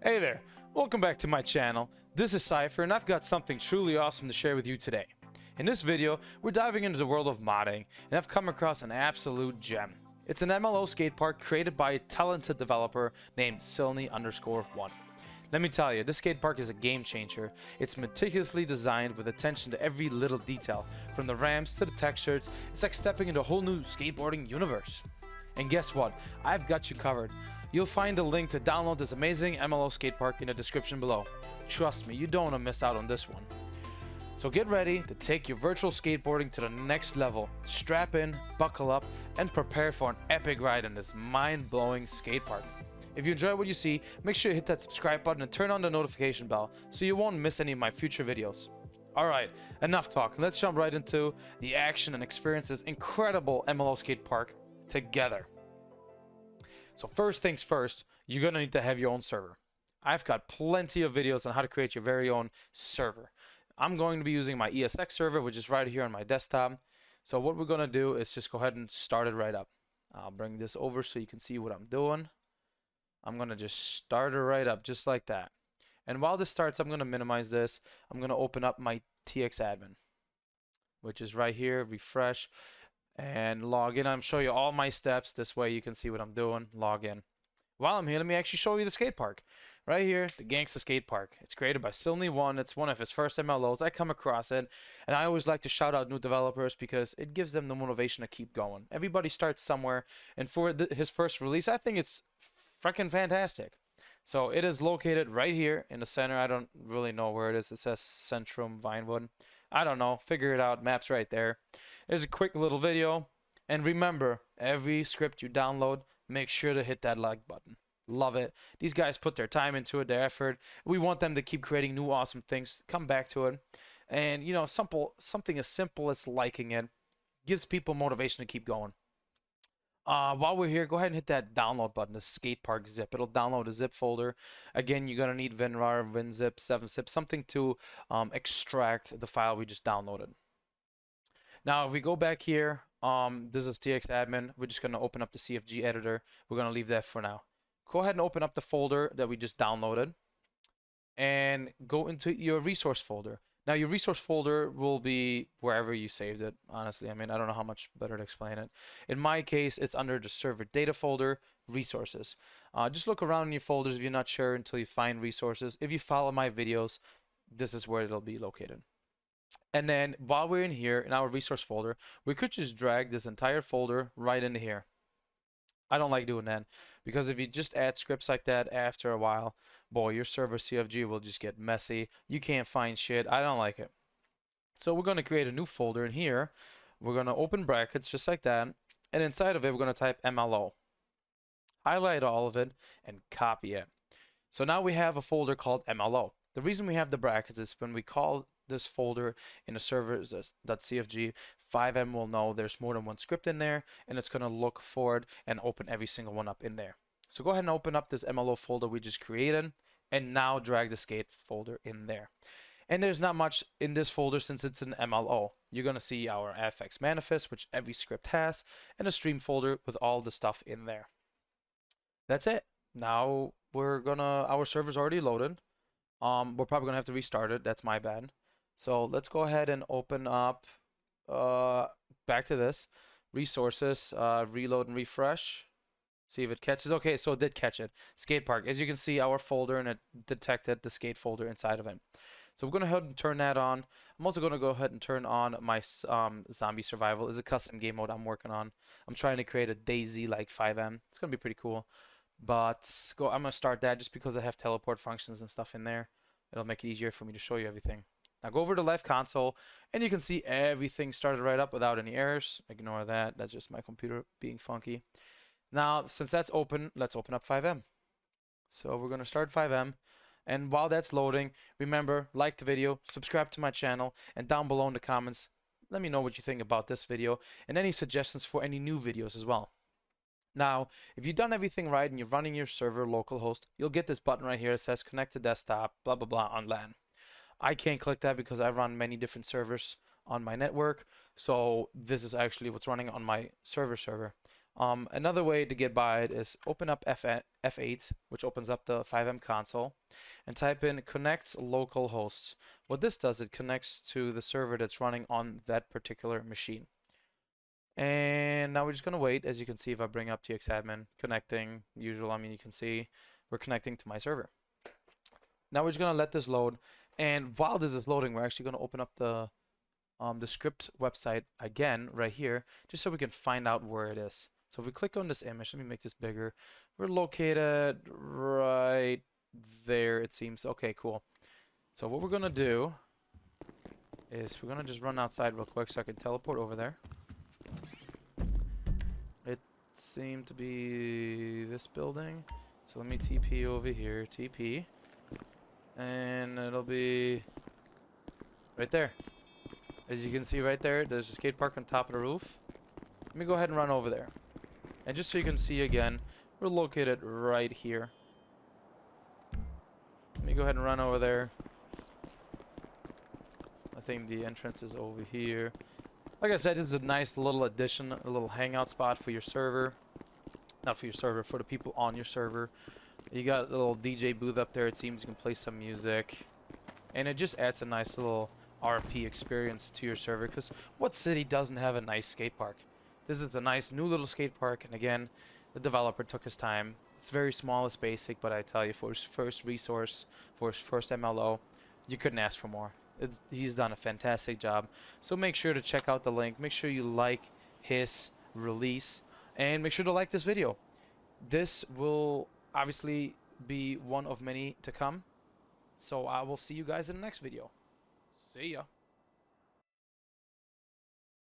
Hey there, welcome back to my channel. This is Cypher and I've got something truly awesome to share with you today. In this video, we're diving into the world of modding and I've come across an absolute gem. It's an MLO skate park created by a talented developer named Silny_1. Let me tell you, this skate park is a game changer. It's meticulously designed with attention to every little detail, from the ramps to the textures. It's like stepping into a whole new skateboarding universe. And guess what? I've got you covered. You'll find a link to download this amazing MLO skatepark in the description below. Trust me, you don't want to miss out on this one. So get ready to take your virtual skateboarding to the next level. Strap in, buckle up, and prepare for an epic ride in this mind-blowing skatepark. If you enjoy what you see, make sure you hit that subscribe button and turn on the notification bell so you won't miss any of my future videos. Alright, enough talk. Let's jump right into the action and experience this incredible MLO skatepark together. So first things first, you're going to need to have your own server. I've got plenty of videos on how to create your very own server. I'm going to be using my ESX server, which is right here on my desktop. So what we're going to do is just go ahead and start it right up. I'll bring this over so you can see what I'm doing. I'm going to just start it right up just like that. And while this starts, I'm going to minimize this. I'm going to open up my TX admin, which is right here, refresh. And log in. I'm show you all my steps. This way you can see what I'm doing. Log in. While I'm here, let me actually show you the skate park. Right here, the Gangsta Skate Park. It's created by Silny_1. It's one of his first MLOs. I come across it, and I always like to shout out new developers because it gives them the motivation to keep going. Everybody starts somewhere, and for his first release, I think it's freaking fantastic. So it is located right here in the center. I don't really know where it is. It says Centrum Vinewood. I don't know. Figure it out. Map's right there. There's a quick little video. And remember, every script you download, make sure to hit that like button. Love it. These guys put their time into it, their effort. We want them to keep creating new awesome things. Come back to it. And, you know, something as simple as liking it gives people motivation to keep going. While we're here, go ahead and hit that download button, the SkatePark zip. It'll download a zip folder. Again, you're going to need WinRAR, WinZip, 7-zip, something to extract the file we just downloaded. Now, if we go back here, this is TX admin. We're just going to open up the CFG editor. We're going to leave that for now. Go ahead and open up the folder that we just downloaded and go into your resource folder. Now, your resource folder will be wherever you saved it, honestly. I mean, I don't know how much better to explain it. In my case, it's under the server data folder, resources. Just look around in your folders if you're not sure until you find resources. If you follow my videos, this is where it'll be located. And then while we're in here in our resource folder, we could just drag this entire folder right into here. I don't like doing that because if you just add scripts like that after a while, boy, your server CFG will just get messy. You can't find shit. I don't like it. So we're going to create a new folder in here. We're going to open brackets just like that. And inside of it, we're going to type MLO. Highlight all of it and copy it. So now we have a folder called MLO. The reason we have the brackets is when we call this folder in a servers.cfg, fivem will know there's more than one script in there, and it's going to look for it and open every single one up in there. So go ahead and open up this MLO folder we just created, and now drag the skate folder in there. And there's not much in this folder since it's an MLO. You're going to see our FX manifest, which every script has, and a stream folder with all the stuff in there. That's it. Now our server's already loaded. We're probably gonna have to restart it. That's my bad. So let's go ahead and open up back to this resources, reload and refresh. See if it catches. Okay, so it did catch it. Skate park. As you can see, our folder and it detected the skate folder inside of it. So we're gonna go ahead and turn that on. I'm also gonna go ahead and turn on my zombie survival. It's a custom game mode I'm working on. I'm trying to create a Daisy like fivem. It's gonna be pretty cool. But I'm gonna start that just because I have teleport functions and stuff in there. It'll make it easier for me to show you everything. Now go over to left console and you can see everything started right up without any errors. Ignore that. That's just my computer being funky. Now since that's open, let's open up fivem. So we're gonna start fivem. And while that's loading, remember, like the video, subscribe to my channel, and down below in the comments, let me know what you think about this video and any suggestions for any new videos as well. Now, if you've done everything right and you're running your server localhost, you'll get this button right here that says connect to desktop, blah, blah, blah on LAN. I can't click that because I run many different servers on my network. So this is actually what's running on my server. Another way to get by it is open up F8, which opens up the fivem console, and type in connect local host. What this does, it connects to the server that's running on that particular machine. And now we're just gonna wait. As you can see, if I bring up txadmin, connecting, usual, I mean, you can see we're connecting to my server. Now we're just gonna let this load, and while this is loading, we're actually gonna open up the script website again right here, just so we can find out where it is. So if we click on this image, let me make this bigger. We're located right there, it seems. Okay, cool. So what we're gonna do is we're gonna just run outside real quick so I can teleport over there. It seemed to be this building. So let me TP over here, TP. And it'll be right there. As you can see right there, there's a skate park on top of the roof. Let me go ahead and run over there. And just so you can see again, we're located right here. Let me go ahead and run over there. I think the entrance is over here. Like I said, this is a nice little addition, a little hangout spot for your server. Not for your server, for the people on your server. You got a little DJ booth up there, it seems you can play some music. And it just adds a nice little RP experience to your server, because what city doesn't have a nice skate park? This is a nice new little skate park, and again, the developer took his time. It's very small, it's basic, but I tell you, for his first resource, for his first MLO, you couldn't ask for more. He's done a fantastic job. So make sure to check out the link, make sure you like his release, and make sure to like this video. This will obviously be one of many to come. So I will see you guys in the next video. See ya.